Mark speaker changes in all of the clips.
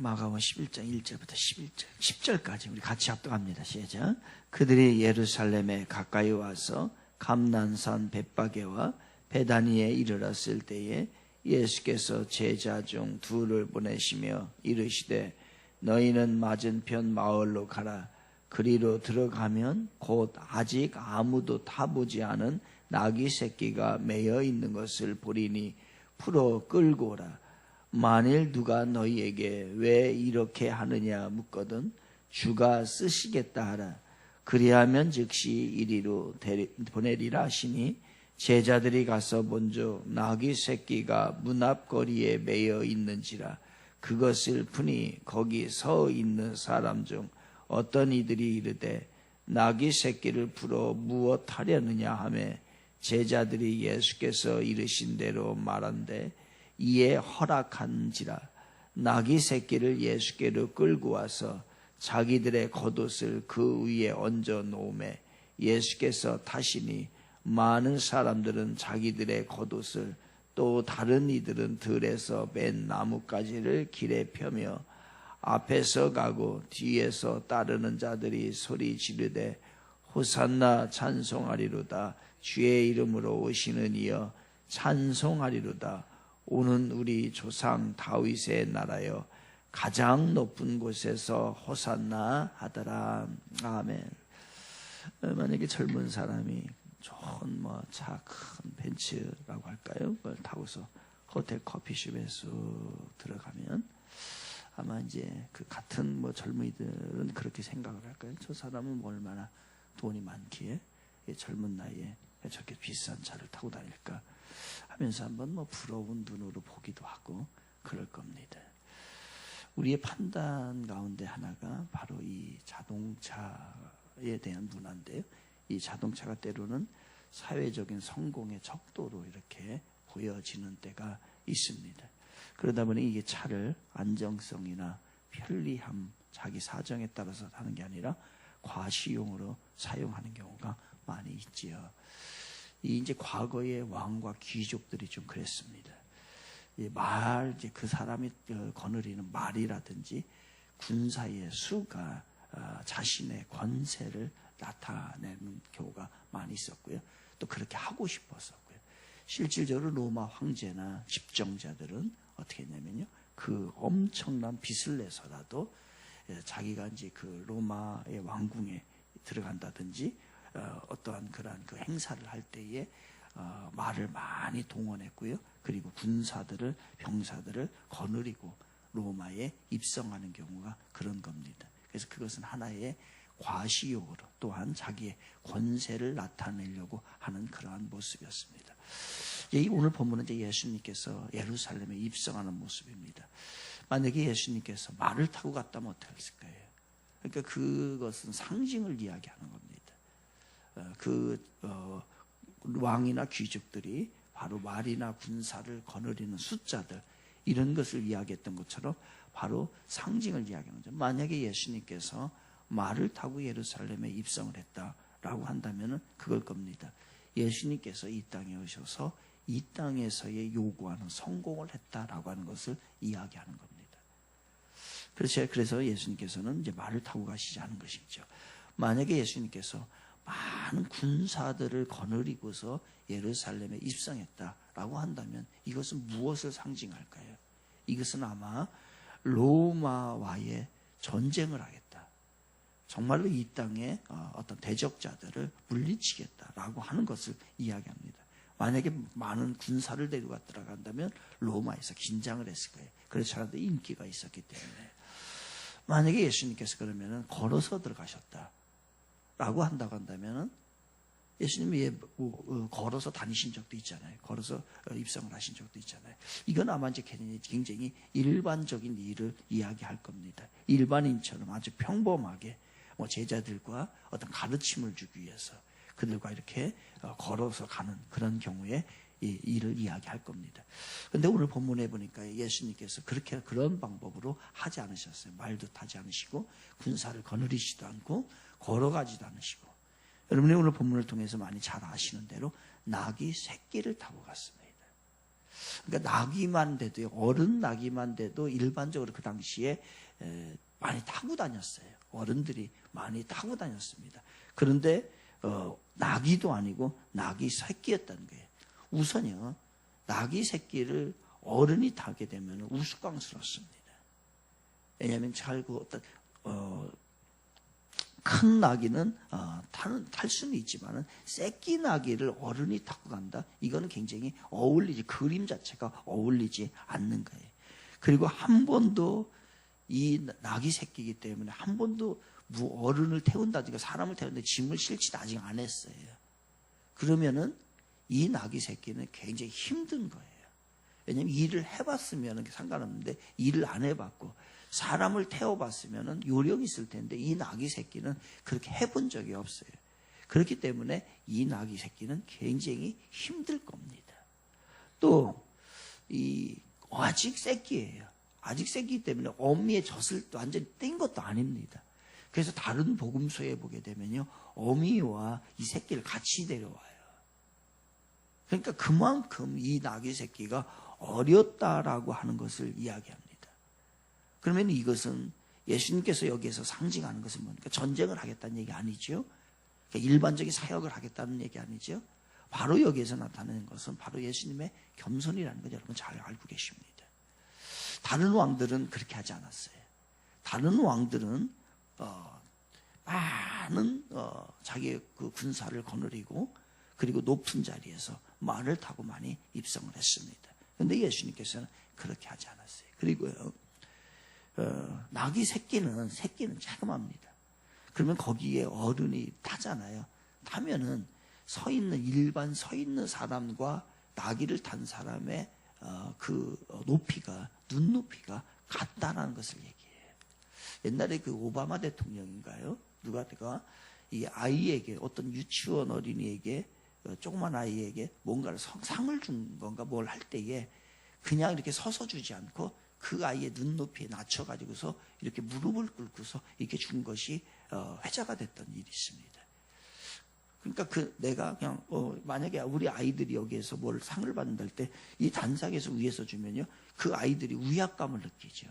Speaker 1: 마가복음 11장 1절부터 10절까지 우리 같이 합독합니다. 시작. 그들이 예루살렘에 가까이 와서 감난산 벳바게와 베다니에 이르렀을 때에 예수께서 제자 중 둘을 보내시며 이르시되 너희는 맞은편 마을로 가라. 그리로 들어가면 곧 아직 아무도 타보지 않은 나귀 새끼가 매여 있는 것을 보리니 풀어 끌고 오라. 만일 누가 너희에게 왜 이렇게 하느냐 묻거든 주가 쓰시겠다 하라. 그리하면 즉시 이리로 보내리라 하시니 제자들이 가서 먼저 나귀 새끼가 문 앞거리에 매여 있는지라 그것을 푸니 거기 서 있는 사람 중 어떤 이들이 이르되 나귀 새끼를 풀어 무엇 하려느냐 하며 제자들이 예수께서 이르신 대로 말한대 이에 허락한지라. 나귀 새끼를 예수께로 끌고 와서 자기들의 겉옷을 그 위에 얹어 놓음에 예수께서 타시니 많은 사람들은 자기들의 겉옷을 또 다른 이들은 들에서 맨 나뭇가지를 길에 펴며 앞에서 가고 뒤에서 따르는 자들이 소리 지르되 호산나 찬송하리로다. 주의 이름으로 오시는 이여 찬송하리로다. 오는 우리 조상 다윗의 나라여 가장 높은 곳에서 호산나 하더라. 아멘. 만약에 젊은 사람이 좋은 차 큰 벤츠라고 할까요? 그걸 타고서 호텔 커피숍에 쑥 들어가면 아마 이제 그 같은 젊은이들은 그렇게 생각을 할까요? 저 사람은 얼마나 돈이 많기에 젊은 나이에 저렇게 비싼 차를 타고 다닐까 하면서 한번 부러운 눈으로 보기도 하고 그럴 겁니다. 우리의 판단 가운데 하나가 바로 이 자동차에 대한 문화인데요. 이 자동차가 때로는 사회적인 성공의 척도로 이렇게 보여지는 때가 있습니다. 그러다 보니 이게 차를 안정성이나 편리함, 자기 사정에 따라서 하는 게 아니라 과시용으로 사용하는 경우가 많이 있지요. 이제 과거의 왕과 귀족들이 좀 그랬습니다. 이제 그 사람이 거느리는 말이라든지 군사의 수가 자신의 권세를 나타내는 경우가 많이 있었고요. 또 그렇게 하고 싶었었고요. 실질적으로 로마 황제나 집정자들은 어떻게 했냐면요. 그 엄청난 빚을 내서라도 자기가 이제 그 로마의 왕궁에 들어간다든지 어떠한 그러한 그 행사를 할 때에 말을 많이 동원했고요. 그리고 병사들을 거느리고 로마에 입성하는 경우가 그런 겁니다. 그래서 그것은 하나의 과시욕으로 또한 자기의 권세를 나타내려고 하는 그러한 모습이었습니다. 오늘 본문은 이제 예수님께서 예루살렘에 입성하는 모습입니다. 만약에 예수님께서 말을 타고 갔다면 어떻게 했을까요? 그러니까 그것은 상징을 이야기하는 겁니다. 왕이나 귀족들이 바로 말이나 군사를 거느리는 숫자들 이런 것을 이야기했던 것처럼 바로 상징을 이야기하는 거죠. 만약에 예수님께서 말을 타고 예루살렘에 입성을 했다라고 한다면 그걸 겁니다. 예수님께서 이 땅에 오셔서 이 땅에서의 요구하는 성공을 했다라고 하는 것을 이야기하는 겁니다. 그래서 예수님께서는 이제 말을 타고 가시지 않은 것이죠. 만약에 예수님께서 많은 군사들을 거느리고서 예루살렘에 입성했다라고 한다면 이것은 무엇을 상징할까요? 이것은 아마 로마와의 전쟁을 하겠다. 정말로 이 땅에 어떤 대적자들을 물리치겠다라고 하는 것을 이야기합니다. 만약에 많은 군사를 데리고 들어간다면 로마에서 긴장을 했을 거예요. 그래서 사람들이 인기가 있었기 때문에. 만약에 예수님께서 그러면 걸어서 들어가셨다라고 한다면 예수님이 걸어서 다니신 적도 있잖아요. 걸어서 입성을 하신 적도 있잖아요. 이건 아마 이제 굉장히 일반적인 일을 이야기할 겁니다. 일반인처럼 아주 평범하게 제자들과 어떤 가르침을 주기 위해서 그들과 이렇게 걸어서 가는 그런 경우에 이 일을 이야기할 겁니다. 그런데 오늘 본문에 보니까 예수님께서 그런 방법으로 하지 않으셨어요. 말도 타지 않으시고 군사를 거느리지도 않고 걸어가지도 않으시고 여러분이 오늘 본문을 통해서 많이 잘 아시는 대로 나귀 새끼를 타고 갔습니다. 그러니까 나귀만 돼도요, 어른 나귀만 돼도 일반적으로 그 당시에 많이 타고 다녔어요. 어른들이 많이 타고 다녔습니다. 그런데 나귀도 아니고 나귀 새끼였다는 거예요. 우선요, 나귀 새끼를 어른이 타게 되면 우스꽝스럽습니다. 왜냐하면 큰 나귀는 탈 수는 있지만은 새끼 나귀를 어른이 타고 간다. 이거는 굉장히 그림 자체가 어울리지 않는 거예요. 그리고 한 번도 이 나귀 새끼이기 때문에 한 번도 어른을 태운다든가 사람을 태운다 짐을 실지도 아직 안 했어요. 그러면은 이 나귀 새끼는 굉장히 힘든 거예요. 왜냐하면 일을 해봤으면 상관없는데 일을 안 해봤고 사람을 태워봤으면 요령이 있을 텐데 이 나귀 새끼는 그렇게 해본 적이 없어요. 그렇기 때문에 이 나귀 새끼는 굉장히 힘들 겁니다. 또 아직 새끼예요. 아직 새끼이기 때문에 어미의 젖을 완전히 뗀 것도 아닙니다. 그래서 다른 복음서에 보게 되면요, 어미와 이 새끼를 같이 데려와요. 그러니까 그만큼 이 나귀 새끼가 어렸다라고 하는 것을 이야기합니다. 그러면 이것은 예수님께서 여기에서 상징하는 것은 뭡니까? 전쟁을 하겠다는 얘기 아니죠. 그러니까 일반적인 사역을 하겠다는 얘기 아니죠. 바로 여기에서 나타내는 것은 바로 예수님의 겸손이라는 걸 여러분 잘 알고 계십니다. 다른 왕들은 그렇게 하지 않았어요. 다른 왕들은 많은 자기의 그 군사를 거느리고 그리고 높은 자리에서 말을 타고 많이 입성을 했습니다. 그런데 예수님께서는 그렇게 하지 않았어요. 그리고요, 나귀 새끼는 자그마합니다. 그러면 거기에 어른이 타잖아요. 타면은 일반 서 있는 사람과 나귀를 탄 사람의 눈 높이가 같다라는 것을 얘기해요. 옛날에 그 오바마 대통령인가요? 누가 이 아이에게, 어떤 유치원 어린이에게, 조그만 아이에게 뭔가를 상을 준 건가 뭘 할 때에 그냥 이렇게 서서 주지 않고 그 아이의 눈높이에 낮춰가지고서 이렇게 무릎을 꿇고서 이렇게 준 것이 회자가 됐던 일이 있습니다. 그러니까 내가 그냥 만약에 우리 아이들이 여기에서 뭘 상을 받는다 할 때 이 단상에서 위에서 주면요, 그 아이들이 위압감을 느끼죠.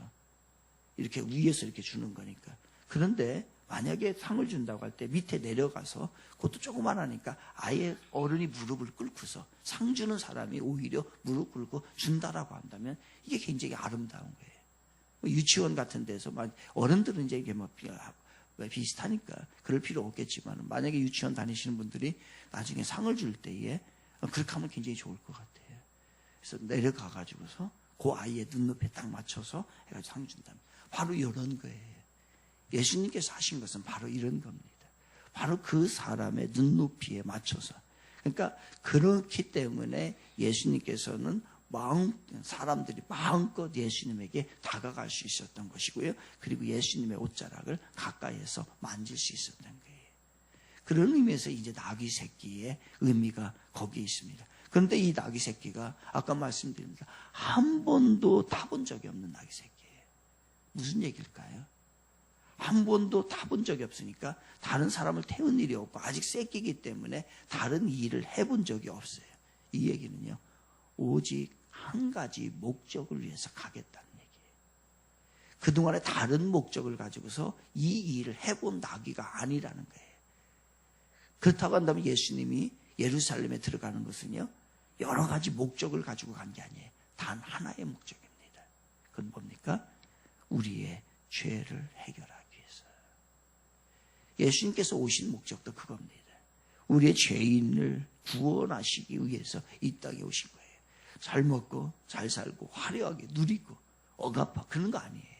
Speaker 1: 이렇게 위에서 이렇게 주는 거니까. 그런데 만약에 상을 준다고 할 때 밑에 내려가서 그것도 조그만하니까 아예 어른이 무릎을 꿇고서 상 주는 사람이 오히려 무릎 꿇고 준다라고 한다면 이게 굉장히 아름다운 거예요. 유치원 같은 데서 어른들은 이제 이게 비슷하니까 그럴 필요 없겠지만 만약에 유치원 다니시는 분들이 나중에 상을 줄 때에 그렇게 하면 굉장히 좋을 것 같아요. 그래서 내려가가지고서 그 아이의 눈높이에 딱 맞춰서 해가지고 상 준다면 바로 이런 거예요. 예수님께서 하신 것은 바로 이런 겁니다. 바로 그 사람의 눈높이에 맞춰서. 그러니까 그렇기 때문에 예수님께서는 사람들이 마음껏 예수님에게 다가갈 수 있었던 것이고요. 그리고 예수님의 옷자락을 가까이에서 만질 수 있었던 거예요. 그런 의미에서 이제 나귀 새끼의 의미가 거기에 있습니다. 그런데 이 나귀 새끼가 아까 말씀드립니다. 한 번도 타본 적이 없는 나귀 새끼예요. 무슨 얘기일까요? 한 번도 타본 적이 없으니까 다른 사람을 태운 일이 없고 아직 새끼이기 때문에 다른 일을 해본 적이 없어요. 이 얘기는요, 오직 한 가지 목적을 위해서 가겠다는 얘기예요. 그동안에 다른 목적을 가지고서 이 일을 해본 나귀가 아니라는 거예요. 그렇다고 한다면 예수님이 예루살렘에 들어가는 것은요, 여러 가지 목적을 가지고 간 게 아니에요. 단 하나의 목적입니다. 그건 뭡니까? 우리의 죄를 해결하기 위해서. 예수님께서 오신 목적도 그겁니다. 우리의 죄인을 구원하시기 위해서 이 땅에 오신 거예요. 잘 먹고 잘 살고 화려하게 누리고 억압하 그런 거 아니에요.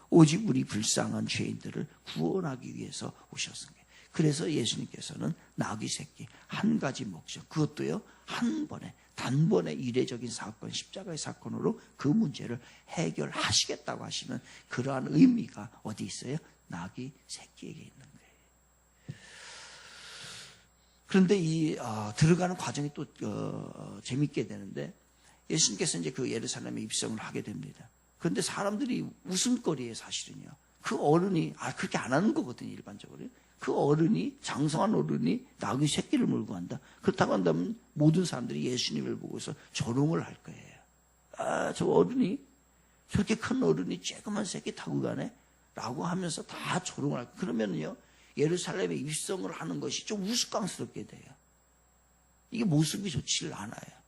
Speaker 1: 오직 우리 불쌍한 죄인들을 구원하기 위해서 오셨은 거예요. 그래서 예수님께서는 나귀 새끼 한 가지 목적, 그것도요 한 번에 단번에 이례적인 사건, 십자가의 사건으로 그 문제를 해결하시겠다고 하시는 그러한 의미가 어디 있어요? 나귀 새끼에게 있는 거예요. 그런데 이 들어가는 과정이 또 재밌게 되는데, 예수님께서 이제 그 예루살렘에 입성을 하게 됩니다. 그런데 사람들이 웃음거리에 사실은요, 그 어른이 그렇게 안 하는 거거든요. 일반적으로 그 어른이, 장성한 어른이 나귀 새끼를 몰고 간다. 그렇다고 한다면 모든 사람들이 예수님을 보고서 조롱을 할 거예요. 야, 저 어른이 저렇게 큰 어른이 쬐그만 새끼 타고 가네? 라고 하면서 다 조롱을 하고, 그러면요, 예루살렘에 입성을 하는 것이 좀 우스꽝스럽게 돼요. 이게 모습이 좋지를 않아요.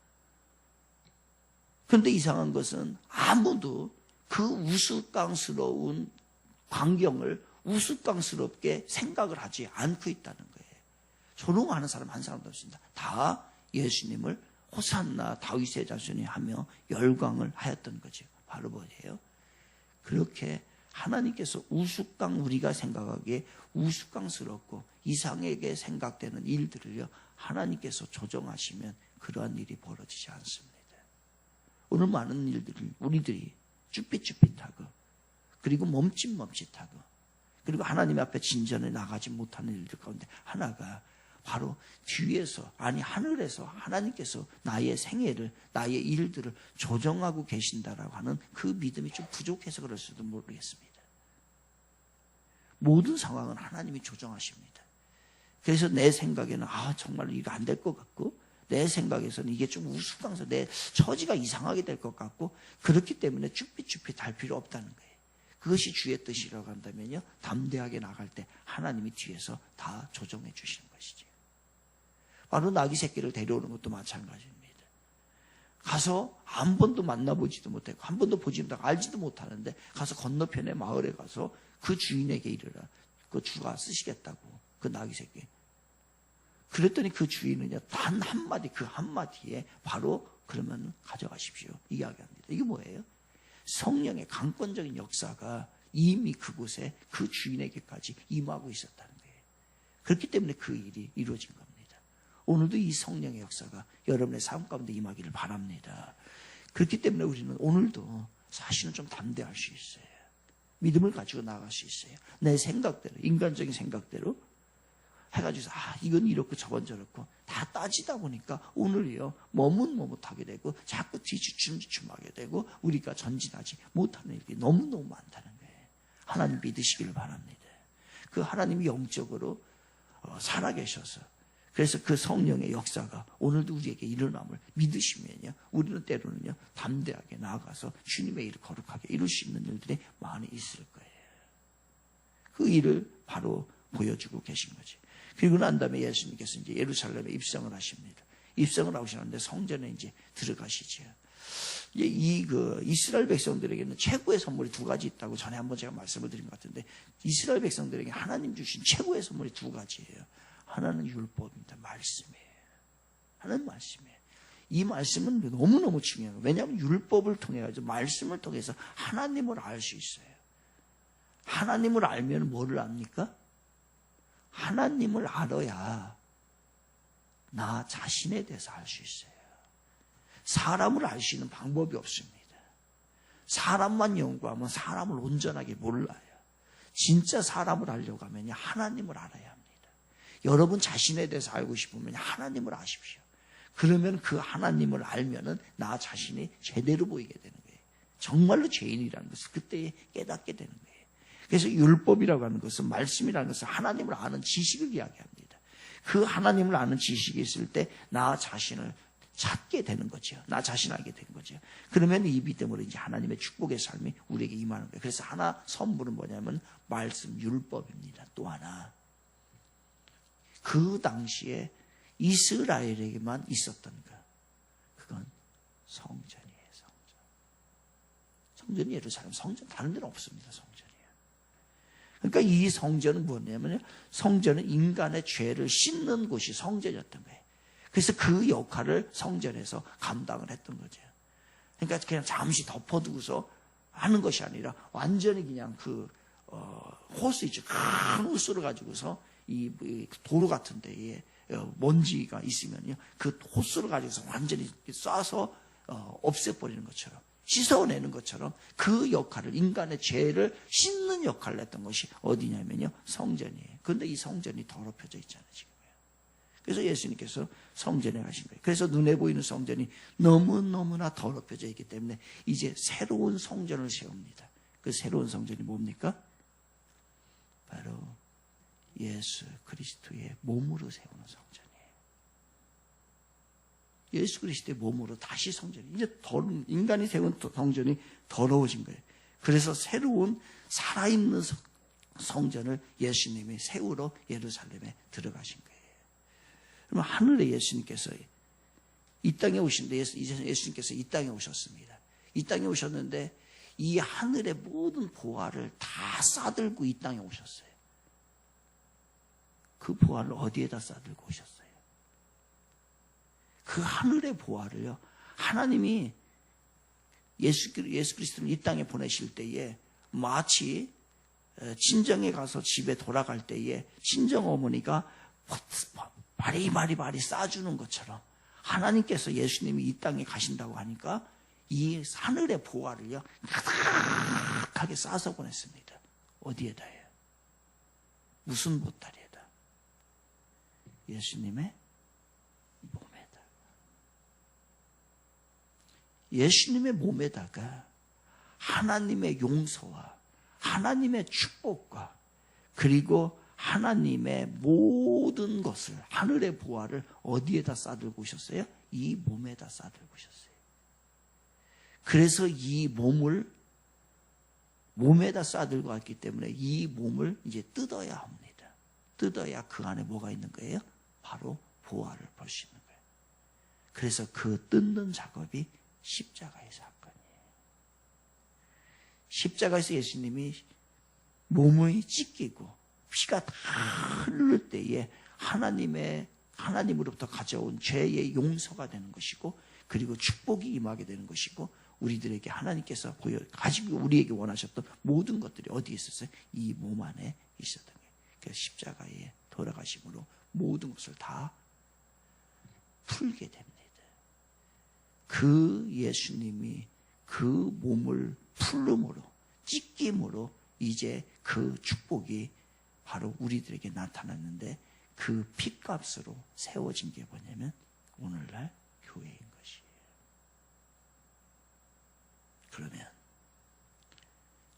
Speaker 1: 그런데 이상한 것은 아무도 그 우스꽝스러운 광경을 우스꽝스럽게 생각을 하지 않고 있다는 거예요. 조롱하는 사람 한 사람도 없습니다. 다 예수님을 호산나 다윗의 자손이 하며 열광을 하였던 거죠. 바로 뭐예요? 그렇게 하나님께서 우리가 생각하기에 우스꽝스럽고 이상하게 생각되는 일들을요, 하나님께서 조정하시면 그러한 일이 벌어지지 않습니다. 오늘 많은 일들을 우리들이 쭈삣쭈삣하고, 그리고 멈칫멈칫하고, 그리고 하나님 앞에 진전에 나가지 못하는 일들 가운데 하나가 바로 뒤에서, 아니 하늘에서 하나님께서 나의 생애를, 나의 일들을 조정하고 계신다라고 하는 그 믿음이 좀 부족해서 그럴 수도 모르겠습니다. 모든 상황은 하나님이 조정하십니다. 그래서 내 생각에는 정말 이거 안 될 것 같고, 내 생각에서는 이게 좀 우스꽝스러워, 내 처지가 이상하게 될 것 같고, 그렇기 때문에 쭈삣쭈삣할 필요 없다는 거예요. 그것이 주의 뜻이라고 한다면요, 담대하게 나갈 때 하나님이 뒤에서 다 조정해 주시는 것이죠. 바로 나귀 새끼를 데려오는 것도 마찬가지입니다. 가서 한 번도 만나보지도 못하고 한 번도 보지 못하고 알지도 못하는데 가서 건너편의 마을에 가서 그 주인에게 이르라. 그 주가 쓰시겠다고, 그 나귀 새끼. 그랬더니 그 주인은요, 단 한마디, 그 한마디에 바로 그러면 가져가십시오 이야기합니다. 이게 뭐예요? 성령의 강권적인 역사가 이미 그곳에 그 주인에게까지 임하고 있었다는 거예요. 그렇기 때문에 그 일이 이루어진 겁니다. 오늘도 이 성령의 역사가 여러분의 삶 가운데 임하기를 바랍니다. 그렇기 때문에 우리는 오늘도 사실은 좀 담대할 수 있어요. 믿음을 가지고 나갈 수 있어요. 내 생각대로, 인간적인 생각대로 해가지고 이건 이렇고 저건 저렇고 다 따지다 보니까 오늘이요, 머뭇머뭇하게 되고 자꾸 뒤주춤주춤하게 되고 우리가 전진하지 못하는 일이 너무너무 많다는 거예요. 하나님 믿으시기를 바랍니다. 그 하나님이 영적으로 살아계셔서, 그래서 그 성령의 역사가 오늘도 우리에게 일어남을 믿으시면요, 우리는 때로는요, 담대하게 나아가서 주님의 일을 거룩하게 이룰 수 있는 일들이 많이 있을 거예요. 그 일을 바로 보여주고 계신 거지. 그리고 난 다음에 예수님께서 이제 예루살렘에 입성을 하십니다. 입성을 하시는데 성전에 이제 들어가시죠. 이스라엘 백성들에게는 최고의 선물이 두 가지 있다고 전에 한번 제가 말씀을 드린 것 같은데, 이스라엘 백성들에게 하나님 주신 최고의 선물이 두 가지예요. 하나는 율법입니다. 말씀이에요. 하나는 말씀이에요. 이 말씀은 너무너무 중요해요. 왜냐하면 율법을 통해 가지고 말씀을 통해서 하나님을 알 수 있어요. 하나님을 알면 뭐를 압니까? 하나님을 알아야 나 자신에 대해서 알 수 있어요. 사람을 알 수 있는 방법이 없습니다. 사람만 연구하면 사람을 온전하게 몰라요. 진짜 사람을 알려고 하면 하나님을 알아야 합니다. 여러분 자신에 대해서 알고 싶으면 하나님을 아십시오. 그러면 그 하나님을 알면은 나 자신이 제대로 보이게 되는 거예요. 정말로 죄인이라는 것을 그때 깨닫게 되는 거예요. 그래서 율법이라고 하는 것은, 말씀이라는 것은 하나님을 아는 지식을 이야기합니다. 그 하나님을 아는 지식이 있을 때 나 자신을 찾게 되는 거죠. 나 자신을 알게 되는 거죠. 그러면 이 믿음으로 이제 하나님의 축복의 삶이 우리에게 임하는 거예요. 그래서 하나 선물은 뭐냐면 말씀, 율법입니다. 또 하나, 그 당시에 이스라엘에게만 있었던 것, 그건 성전이에요. 성전이 예루살렘 성전, 다른 데는 없습니다. 성전이에요. 그러니까 이 성전은 뭐냐면요, 성전은 인간의 죄를 씻는 곳이 성전이었던 거예요. 그래서 그 역할을 성전에서 감당을 했던 거죠. 그러니까 그냥 잠시 덮어두고서 하는 것이 아니라 완전히 그냥 호스 있죠. 큰 호스를 가지고서 이 도로 같은 데에 먼지가 있으면요, 그 호스를 가지고서 완전히 쏴서 없애버리는 것처럼, 씻어내는 것처럼 그 역할을, 인간의 죄를 씻는 역할을 했던 것이 어디냐면요, 성전이에요. 그런데 이 성전이 더럽혀져 있잖아요, 지금. 그래서 예수님께서 성전에 가신 거예요. 그래서 눈에 보이는 성전이 너무너무나 더럽혀져 있기 때문에 이제 새로운 성전을 세웁니다. 그 새로운 성전이 뭡니까? 바로 예수 그리스도의 몸으로 세우는 성전이에요. 예수 그리스도의 몸으로 다시 성전이, 이제 인간이 세운 성전이 더러워진 거예요. 그래서 새로운 살아있는 성전을 예수님이 세우러 예루살렘에 들어가신 거예요. 그러면 하늘에 예수님께서 이 땅에 오신데, 예수님께서 이 땅에 오셨습니다. 이 땅에 오셨는데 이 하늘의 모든 보화를 다 싸들고 이 땅에 오셨어요. 그 보화를 어디에다 싸들고 오셨어요? 그 하늘의 보화를요, 하나님이 예수 그리스도를 이 땅에 보내실 때에 마치 친정에 가서 집에 돌아갈 때에 친정 어머니가 바리바리 싸주는 것처럼 하나님께서 예수님이 이 땅에 가신다고 하니까 이 하늘의 보화를요 가득하게 싸서 보냈습니다. 어디에다요? 무슨 보따리에다? 예수님의 몸에다. 예수님의 몸에다가 하나님의 용서와 하나님의 축복과 그리고 하나님의 모든 것을, 하늘의 보화를 어디에다 싸들고 오셨어요? 이 몸에다 싸들고 오셨어요. 그래서 이 몸을 몸에다 싸들고 왔기 때문에 이 몸을 이제 뜯어야 합니다. 뜯어야 그 안에 뭐가 있는 거예요? 바로 보화를 볼 수 있는 거예요. 그래서 그 뜯는 작업이 십자가의 사건이에요. 십자가에서 예수님이 몸이 찢기고 피가 다 흐를 때에 하나님으로부터 가져온 죄의 용서가 되는 것이고, 그리고 축복이 임하게 되는 것이고, 우리들에게 하나님께서 가지고 우리에게 원하셨던 모든 것들이 어디에 있었어요? 이 몸 안에 있었던 거예요. 그래서 십자가에 돌아가심으로 모든 것을 다 풀게 됩니다. 그 예수님이 그 몸을 풀음으로, 찢김으로 이제 그 축복이 바로 우리들에게 나타났는데, 그 핏값으로 세워진 게 뭐냐면 오늘날 교회인 것이에요. 그러면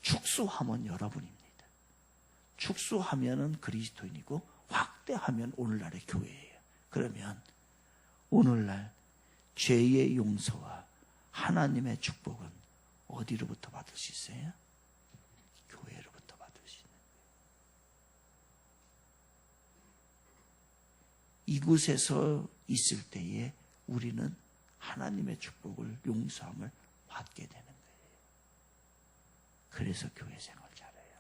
Speaker 1: 축소하면 여러분입니다. 축소하면은 그리스도인이고 확대하면 오늘날의 교회예요. 그러면 오늘날 죄의 용서와 하나님의 축복은 어디로부터 받을 수 있어요? 교회로부터 받을 수 있는 거예요. 이곳에서 있을 때에 우리는 하나님의 축복을, 용서함을 받게 되는 거예요. 그래서 교회 생활 잘해요.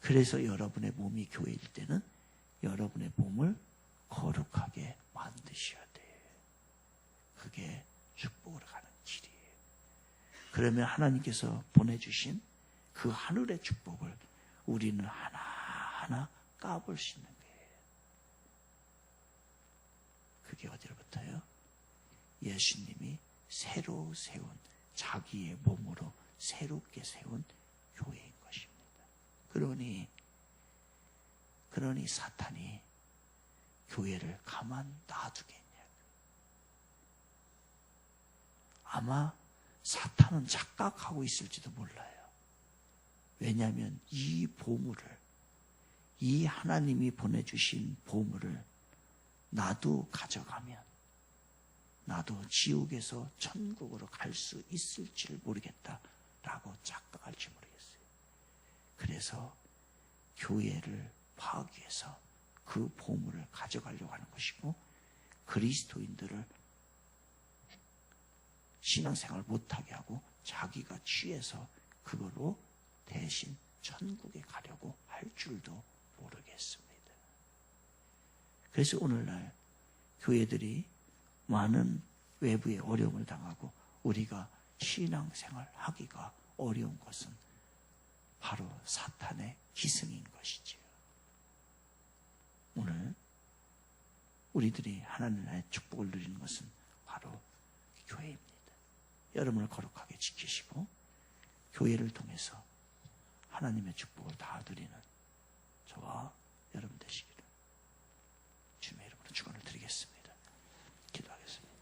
Speaker 1: 그래서 여러분의 몸이 교회일 때는 여러분의 몸을 거룩하게 만드셔야 돼요. 그게 축복으로 가는 길이에요. 그러면 하나님께서 보내주신 그 하늘의 축복을 우리는 하나하나 까볼 수 있는 거예요. 그게 어디로부터요? 예수님이 새로 세운, 자기의 몸으로 새롭게 세운 교회인 것입니다. 그러니 사탄이 교회를 가만 놔두겠냐고. 아마 사탄은 착각하고 있을지도 몰라요. 왜냐하면 이 보물을, 이 하나님이 보내주신 보물을 나도 가져가면 나도 지옥에서 천국으로 갈 수 있을지를 모르겠다라고 착각할지 모르겠어요. 그래서 교회를 파괴해서 그 보물을 가져가려고 하는 것이고, 그리스도인들을 신앙생활 못하게 하고 자기가 취해서 그걸로 대신 천국에 가려고 할 줄도 모르겠습니다. 그래서 오늘날 교회들이 많은 외부의 어려움을 당하고 우리가 신앙생활 하기가 어려운 것은 바로 사탄의 기승인 것이지요. 오늘 우리들이 하나님의 축복을 누리는 것은 바로 교회입니다. 여러분을 거룩하게 지키시고 교회를 통해서 하나님의 축복을 다 누리는 저와 여러분 되시기를 주님의 이름으로 축원을 드리겠습니다. 기도하겠습니다.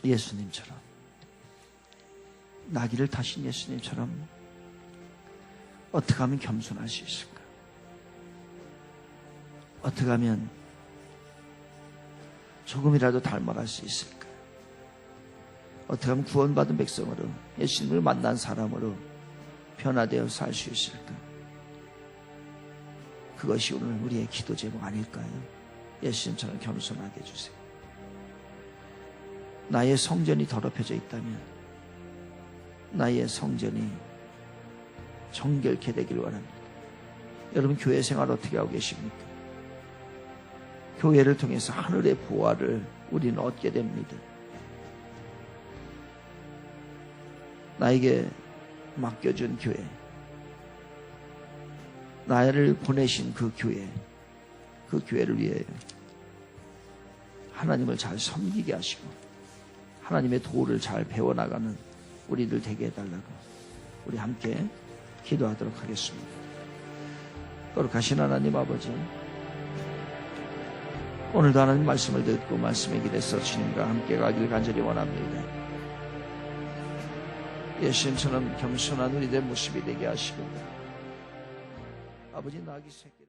Speaker 1: 예수님처럼, 나귀를 타신 예수님처럼 어떻게 하면 겸손할 수 있을까? 어떻게 하면 조금이라도 닮아갈 수 있을까? 어떻게 하면 구원받은 백성으로 예수님을 만난 사람으로 변화되어 살 수 있을까? 그것이 오늘 우리의 기도 제목 아닐까요? 예수님처럼 겸손하게 해주세요. 나의 성전이 더럽혀져 있다면 나의 성전이 정결케 되길 원합니다. 여러분 교회 생활 어떻게 하고 계십니까? 교회를 통해서 하늘의 보화를 우리는 얻게 됩니다. 나에게 맡겨준 교회, 나를 보내신 그 교회, 그 교회를 위해 하나님을 잘 섬기게 하시고 하나님의 도를 잘 배워나가는 우리들 되게 해달라고 우리 함께 기도하도록 하겠습니다. 거룩하신 하나님 아버지, 오늘도 하나님 말씀을 듣고 말씀의 길에서 주님과 함께 가길 간절히 원합니다. 예수님처럼 겸손한 우리들의 모습이 되게 하시고 아버지 나귀 새끼